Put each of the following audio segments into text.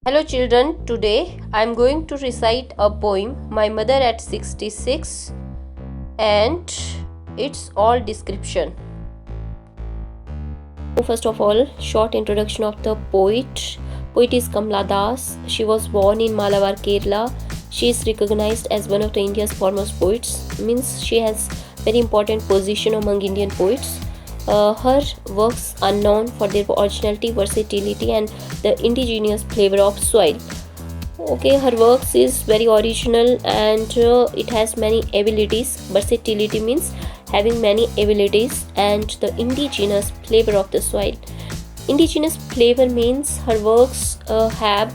Hello children, today I am going to recite a poem, My Mother at 66, and it's all description. First of all, short introduction of the poet. Poet is Kamala Das. She was born in Malabar, Kerala. She is recognized as one of the India's foremost poets. Means she has very important position among Indian poets. Her works are known for their originality, versatility, and the indigenous flavor of soil. Okay, her works is very original and it has many abilities. Versatility means having many abilities, and the indigenous flavor of the soil. Indigenous flavor means her works have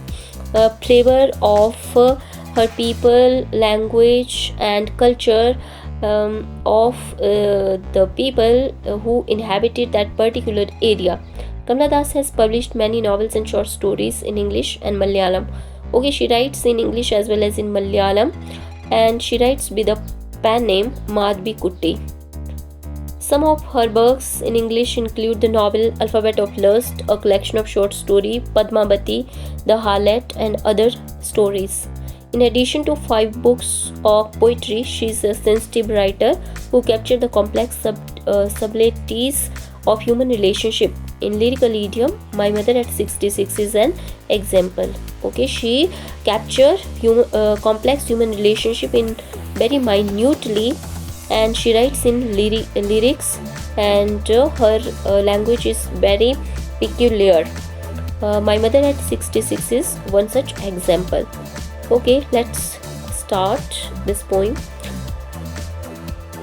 a flavor of her people, language, and culture of the people who inhabited that particular area. Kamala Das has published many novels and short stories in English and Malayalam. Okay, she writes in English as well as in Malayalam, and she writes with a pen name Madhvi Kutti. Some of her works in English include the novel Alphabet of Lust, a collection of short stories, Padmavati, The Harlot, and other stories. In addition to 5 books of poetry, she is a sensitive writer who captured the complex subtleties of human relationship. In lyrical idiom, My Mother at 66 is an example. Okay, she captured complex human relationship in very minutely, and she writes in lyrics, and her language is very peculiar. My Mother at 66 is one such example. Okay, let's start this poem.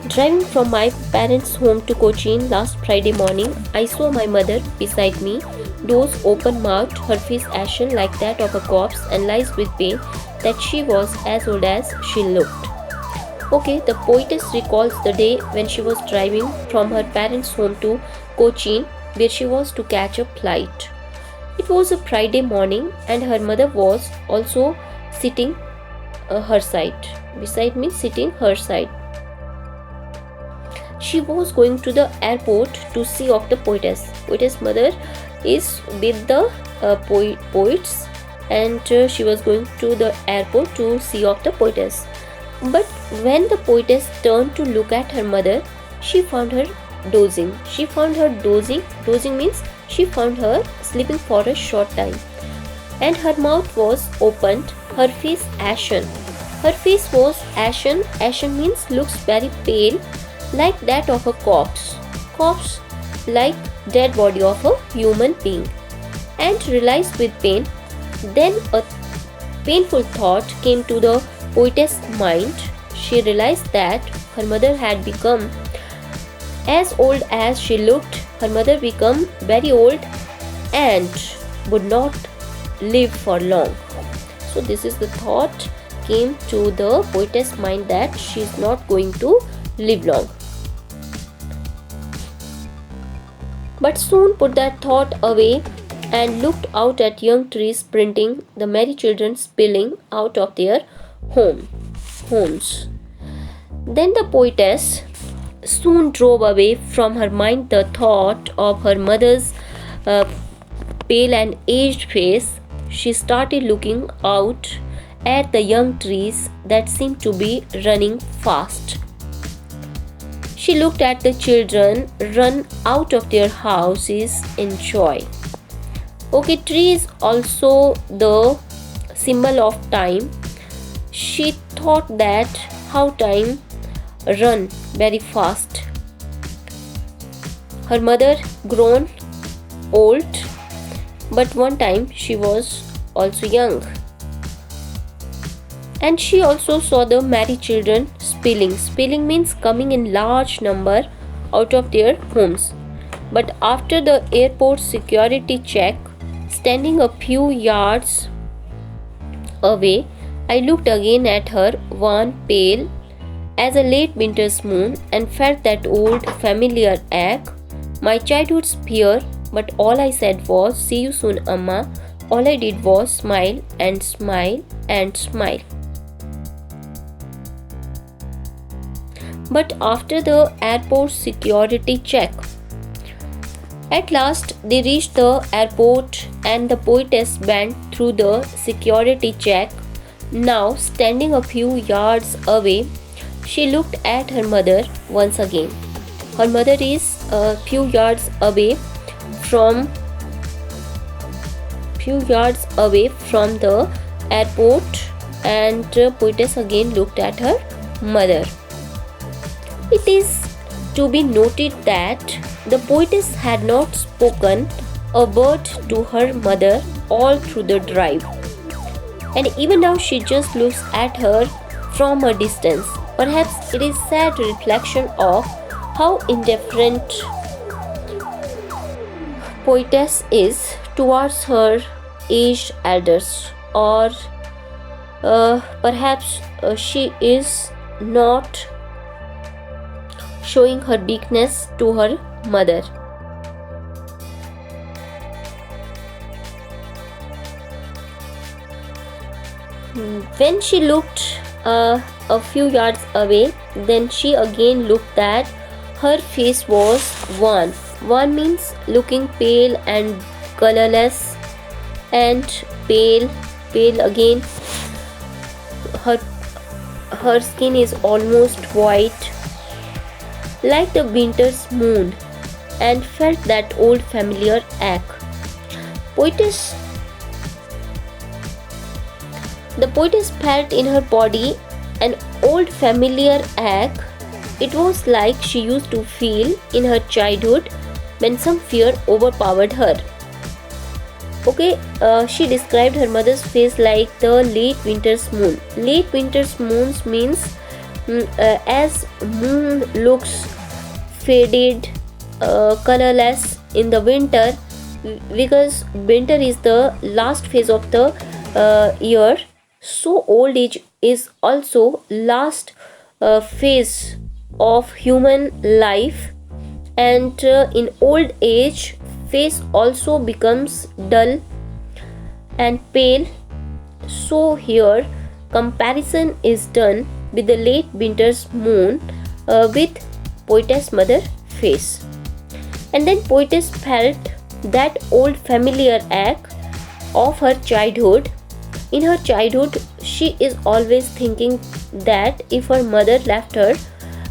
Driving from my parents' home to Cochin last Friday morning, I saw my mother beside me, nose open-mouthed, her face ashen like that of a corpse, and lies with pain that she was as old as she looked. Okay, the poetess recalls the day when she was driving from her parents' home to Cochin, where she was to catch a flight. It was a Friday morning, and her mother was also sitting her side. Beside me, sitting her side. She was going to the airport to see off the poetess. Poetess' mother is with the poets, and she was going to the airport to see off the poetess. But when the poetess turned to look at her mother, she found her dozing. Dozing means she found her sleeping for a short time. And her mouth was opened, her face ashen. Her face was ashen. Ashen means looks very pale, like that of a corpse. Corpse like dead body of a human being. And realized with pain. Then a painful thought came to the poetess' mind. She realized that her mother had become as old as she looked. Her mother became very old and would not live for long. So this is the thought came to the poetess' mind, that she is not going to live long. But soon put that thought away and looked out at young trees sprinting, the merry children spilling out of their homes. Then the poetess soon drove away from her mind the thought of her mother's pale and aged face. She started looking out at the young trees that seemed to be running fast. She looked at the children run out of their houses in joy. Okay, tree is also the symbol of time. She thought that how time run very fast. Her mother grown old, but one time she was also young. And she also saw the merry children spilling. Spilling means coming in large number out of their homes. But after the airport security check, standing a few yards away, I looked again at her, wan, pale as a late winter's moon, and felt that old familiar ache, my childhood's fear. But all I said was, "See you soon, amma." All I did was smile and smile and smile. But after the airport security check, At last, they reached the airport and the poetess went through the security check. Now, standing a few yards away, she looked at her mother once again. Her mother is a few yards away from the airport, and poetess again looked at her mother. It is to be noted that the poetess had not spoken a word to her mother all through the drive, and even now she just looks at her from a distance. Perhaps it is sad reflection of how indifferent poetess is towards her aged elders, or perhaps she is not showing her weakness to her mother. When she looked a few yards away, then she again looked that her face was wan. Wan means looking pale and colorless, and pale again. Her skin is almost white, like the winter's moon, and felt that old familiar ache. The poetess felt in her body an old familiar ache. It was like she used to feel in her childhood when some fear overpowered her. She described her mother's face like the late winter's moon. Late winter's moons means as moon looks faded, colorless in the winter, because winter is the last phase of the year. So old age is also last phase of human life, and in old age face also becomes dull and pale. So here comparison is done with the late winter's moon with poetess mother face, and then poetess felt that old familiar ache of her childhood. In her childhood, she is always thinking that if her mother left her,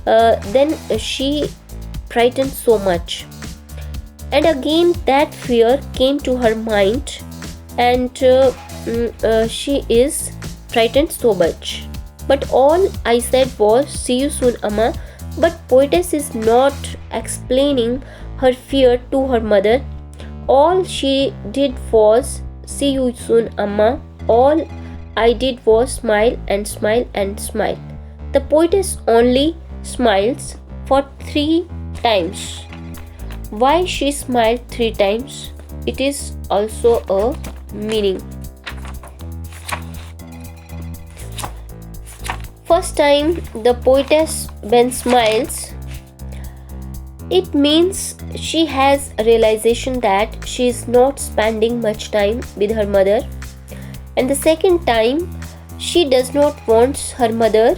then she frightened so much. And again, that fear came to her mind, and she is frightened so much. But all I said was, "See you soon, Amma." But poetess is not explaining her fear to her mother. All she did was, "See you soon, Amma." All I did was smile and smile and smile. The poetess only smiles for 3 times. Why she smiled 3 times? It is also a meaning. First time the poetess when smiles, it means she has a realization that she is not spending much time with her mother. And the second time, she does not want her mother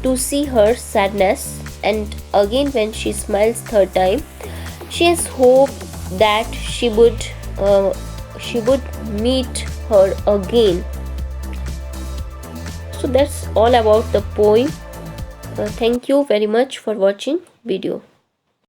to see her sadness. And again, when she smiles third time, she has hope that she would meet her again. So that's all about the poem. Thank you very much for watching video.